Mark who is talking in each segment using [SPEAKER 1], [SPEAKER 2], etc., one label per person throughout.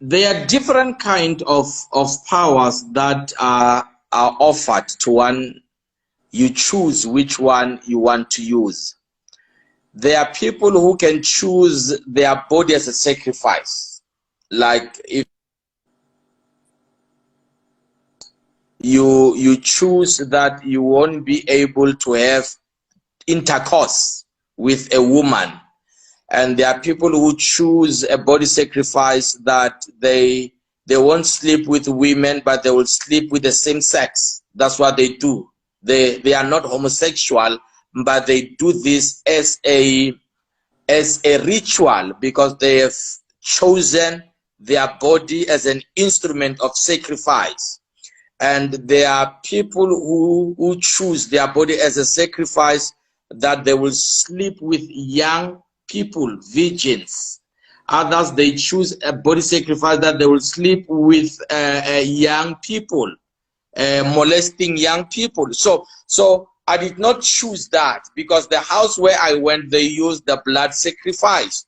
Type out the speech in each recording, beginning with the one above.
[SPEAKER 1] there are different kind of powers that are offered to one. You choose which one you want to use. There are people who can choose their body as a sacrifice. Like if you choose that you won't be able to have intercourse with a woman, and there are people who choose a body sacrifice that they won't sleep with women, but they will sleep with the same sex. That's what they do. They are not homosexual, but they do this as a ritual because they have chosen their body as an instrument of sacrifice. And there are people who choose their body as a sacrifice that they will sleep with young people, virgins. Others, they choose a body sacrifice that they will sleep with young people, molesting young people. So I did not choose that because the house where I went, they used the blood sacrifice.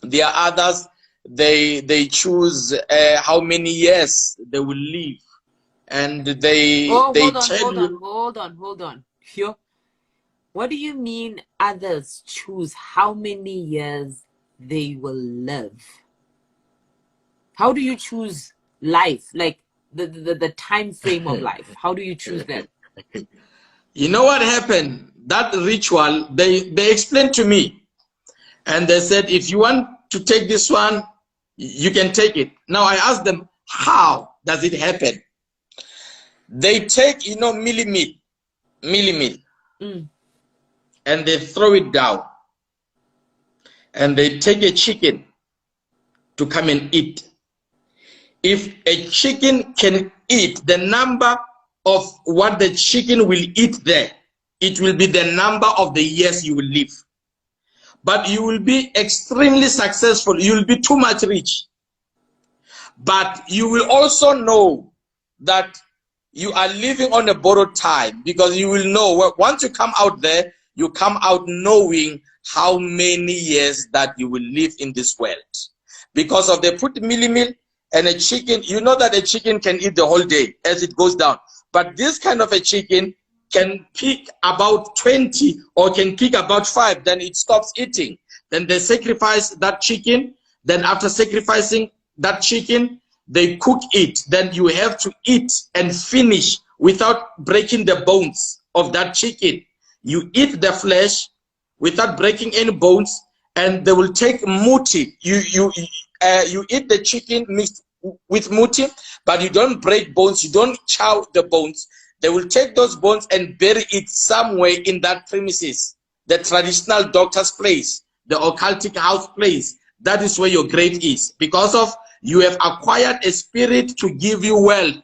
[SPEAKER 1] There are others, they choose how many years they will live, and they
[SPEAKER 2] hold on. Here, what do you mean others choose how many years they will live? How do you choose life, like the time frame of life? How do you choose that?
[SPEAKER 1] You know what happened? That ritual, they explained to me, and they said, if you want to take this one, you can take it. Now I asked them, how does it happen? They take, millimil, and they throw it down, and they take a chicken to come and eat. If a chicken can eat the number of what the chicken will eat there, it will be the number of the years you will live. But you will be extremely successful. You will be too much rich. But you will also know that you are living on a borrowed time, because you will know once you come out there, you come out knowing how many years that you will live in this world. Because of they put millimil and a chicken, you know that a chicken can eat the whole day as it goes down. But this kind of a chicken can pick about 20 or can pick about 5, then it stops eating. Then they sacrifice that chicken. Then after sacrificing that chicken, they cook it. Then you have to eat and finish without breaking the bones of that chicken. You eat the flesh without breaking any bones, and they will take muti. You eat the chicken mixed with muti, but you don't break bones. You don't chow the bones. They will take those bones and bury it somewhere in that premises, the traditional doctor's place, the occultic house place. That is where your grave is, because of you have acquired a spirit to give you wealth,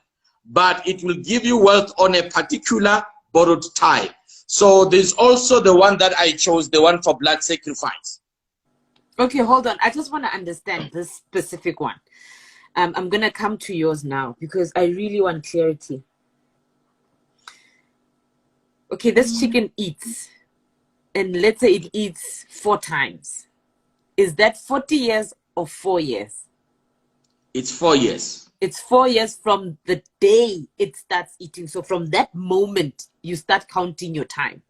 [SPEAKER 1] but it will give you wealth on a particular borrowed time. So there's also the one that I chose, the one for blood sacrifice.
[SPEAKER 2] Okay, hold on. I just want to understand this specific one. I'm going to come to yours now because I really want clarity. Okay, this chicken eats, and let's say it eats 4 times. Is that 40 years or 4 years?
[SPEAKER 1] It's 4 years.
[SPEAKER 2] It's 4 years from the day it starts eating. So from that moment, you start counting your time.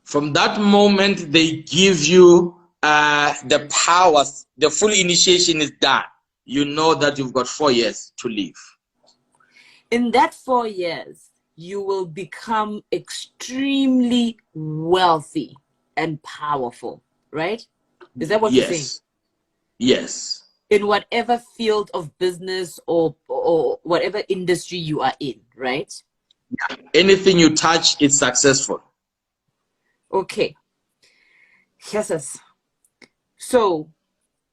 [SPEAKER 1] From that moment, they give you the powers. The full initiation is done. You know that you've got 4 years to live.
[SPEAKER 2] In that 4 years, you will become extremely wealthy and powerful, right? Is that what you're saying?
[SPEAKER 1] Yes.
[SPEAKER 2] In whatever field of business or whatever industry you are in, right?
[SPEAKER 1] Yeah. Anything you touch, it's successful.
[SPEAKER 2] Okay. Yes. So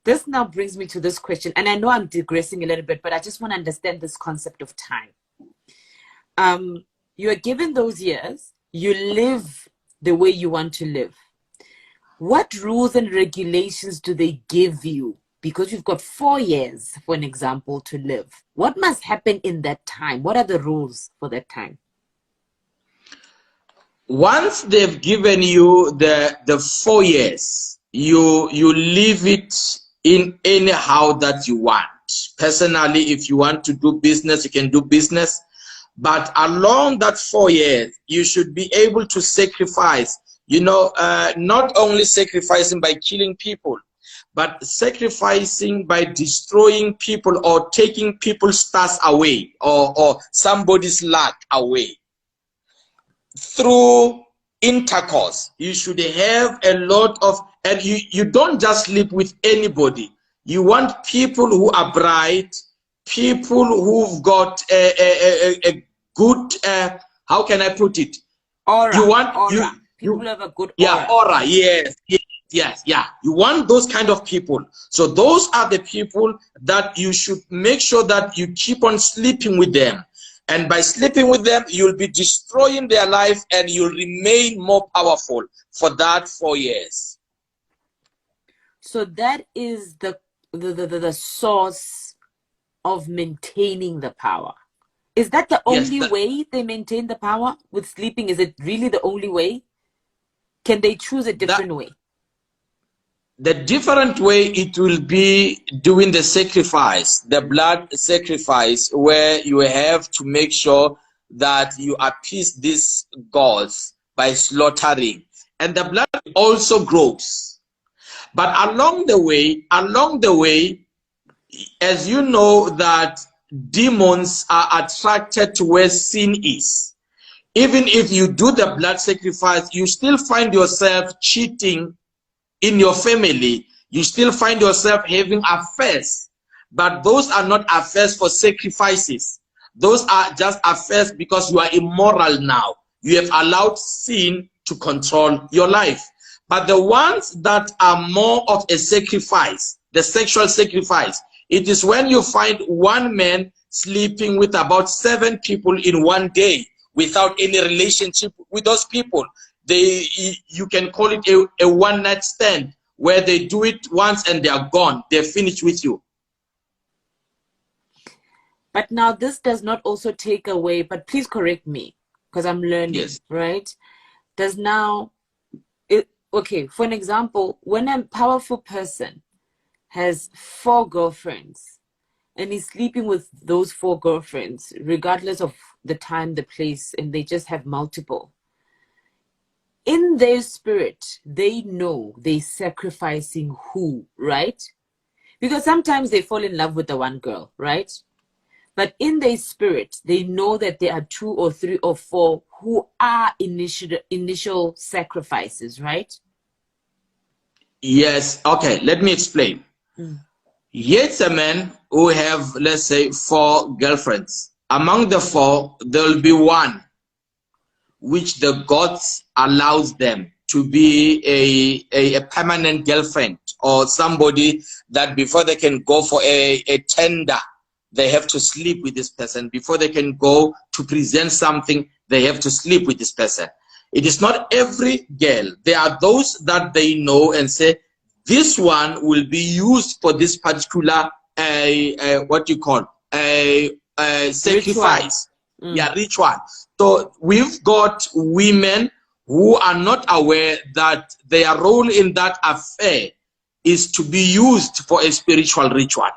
[SPEAKER 2] this now brings me to this question, and I know I'm digressing a little bit, but I just want to understand this concept of time. You are given those years, you live the way you want to live. What rules and regulations do they give you? Because you've got 4 years, for an example, to live. What must happen in that time? What are the rules for that time?
[SPEAKER 1] Once they've given you the 4 years, you live it in any how that you want. Personally, if you want to do business, you can do business. But along that 4 years, you should be able to sacrifice, not only sacrificing by killing people, but sacrificing by destroying people or taking people's stars away, or somebody's luck away. Through intercourse, you should have a lot of, and you don't just sleep with anybody. You want people who are bright, people who've got a good, how can I put it?
[SPEAKER 2] Aura.
[SPEAKER 1] You want
[SPEAKER 2] aura. People who have a good aura.
[SPEAKER 1] Yeah, aura. Yes. You want those kind of people. So those are the people that you should make sure that you keep on sleeping with them. And by sleeping with them, you'll be destroying their life and you'll remain more powerful for that 4 years.
[SPEAKER 2] So that is the source of maintaining the power. Is that the only way they maintain the power with sleeping? Is it really the only way? Can they choose a different way?
[SPEAKER 1] The different way, it will be doing the sacrifice, the blood sacrifice, where you have to make sure that you appease these gods by slaughtering. And the blood also grows. But along the way, as you know that demons are attracted to where sin is. Even if you do the blood sacrifice, you still find yourself cheating in your family. You still find yourself having affairs. But those are not affairs for sacrifices. Those are just affairs because you are immoral now. You have allowed sin to control your life. But the ones that are more of a sacrifice, the sexual sacrifice, it is when you find one man sleeping with about 7 people in one day without any relationship with those people. You can call it a one-night stand, where they do it once and they are gone. They're finished with you.
[SPEAKER 2] But now this does not also take away, but please correct me, because I'm learning, yes. Right? Does now, okay, for an example, when a powerful person has 4 girlfriends and he's sleeping with those 4 girlfriends, regardless of the time, the place, and they just have multiple, in their spirit, they know they're sacrificing who, right? Because sometimes they fall in love with the one girl, right? But in their spirit, they know that there are 2 or 3 or 4 who are initial sacrifices, right?
[SPEAKER 1] Yes. Okay, let me explain. Yet a man who have, let's say, 4 girlfriends. Among the 4, there will be one which the gods allows them to be a permanent girlfriend, or somebody that before they can go for a tender, they have to sleep with this person. Before they can go to present something, they have to sleep with this person. It is not every girl. There are those that they know and say, this one will be used for this particular, what you call, sacrifice. Yeah, ritual. So we've got women who are not aware that their role in that affair is to be used for a spiritual ritual.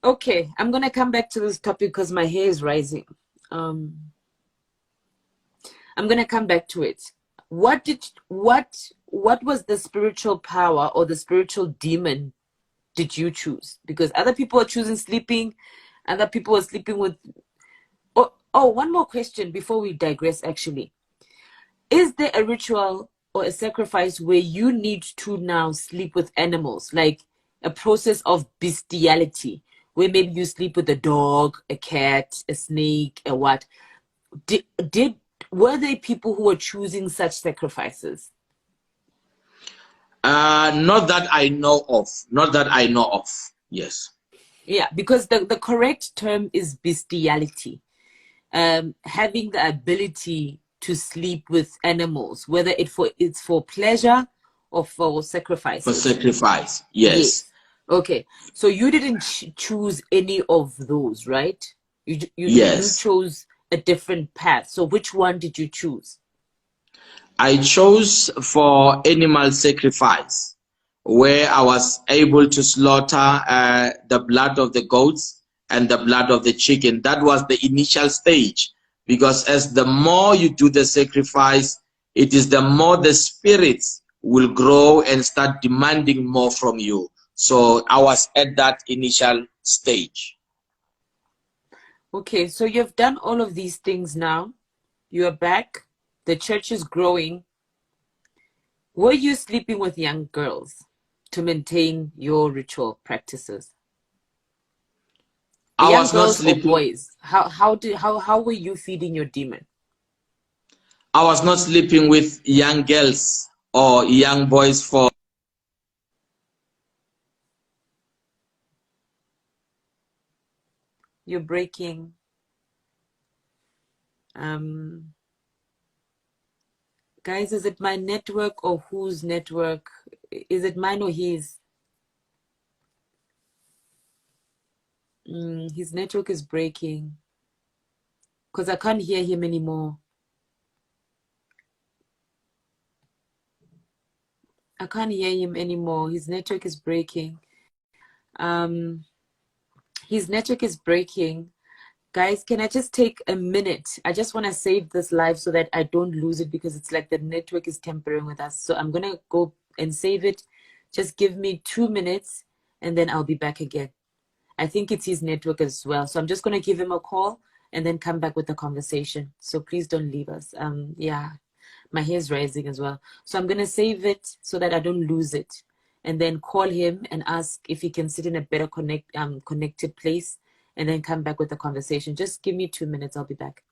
[SPEAKER 2] Okay, I'm going to come back to this topic because my hair is rising. I'm going to come back to it. What was the spiritual power or the spiritual demon did you choose? Because other people are choosing sleeping, other people are sleeping with... Oh, one more question before we digress, actually. Is there a ritual or a sacrifice where you need to now sleep with animals, like a process of bestiality, where maybe you sleep with a dog, a cat, a snake, a what? Were there people who were choosing such sacrifices?
[SPEAKER 1] Not that I know of. Not that I know of. Yes.
[SPEAKER 2] Yeah, because the correct term is bestiality. Having the ability to sleep with animals, whether it's for pleasure or for sacrifice.
[SPEAKER 1] For sacrifice, yes.
[SPEAKER 2] Okay, so you didn't choose any of those, right? You
[SPEAKER 1] yes.
[SPEAKER 2] You chose a different path. So which one did you choose?
[SPEAKER 1] I chose for animal sacrifice, where I was able to slaughter the blood of the goats and the blood of the chicken. That was the initial stage, because as the more you do the sacrifice, it is the more the spirits will grow and start demanding more from you. So I was at that initial stage.
[SPEAKER 2] Okay, so you've done all of these things now. You are back. The church is growing. Were you sleeping with young girls to maintain your ritual practices?
[SPEAKER 1] I
[SPEAKER 2] Young
[SPEAKER 1] was not
[SPEAKER 2] girls or
[SPEAKER 1] sleeping.
[SPEAKER 2] boys? How were you feeding your demon?
[SPEAKER 1] I was not sleeping with young girls or young boys for.
[SPEAKER 2] You're breaking. Guys, is it my network or whose network? Is it mine or his? His network is breaking because I can't hear him anymore. I can't hear him anymore. His network is breaking. His network is breaking. Guys, can I just take a minute? I just want to save this live so that I don't lose it, because it's like the network is tampering with us. So I'm going to go and save it. Just give me 2 minutes and then I'll be back again. I think it's his network as well. So I'm just going to give him a call and then come back with the conversation. So please don't leave us. Yeah, my hair is rising as well. So I'm going to save it so that I don't lose it, and then call him and ask if he can sit in a better connected place, and then come back with the conversation. Just give me 2 minutes. I'll be back.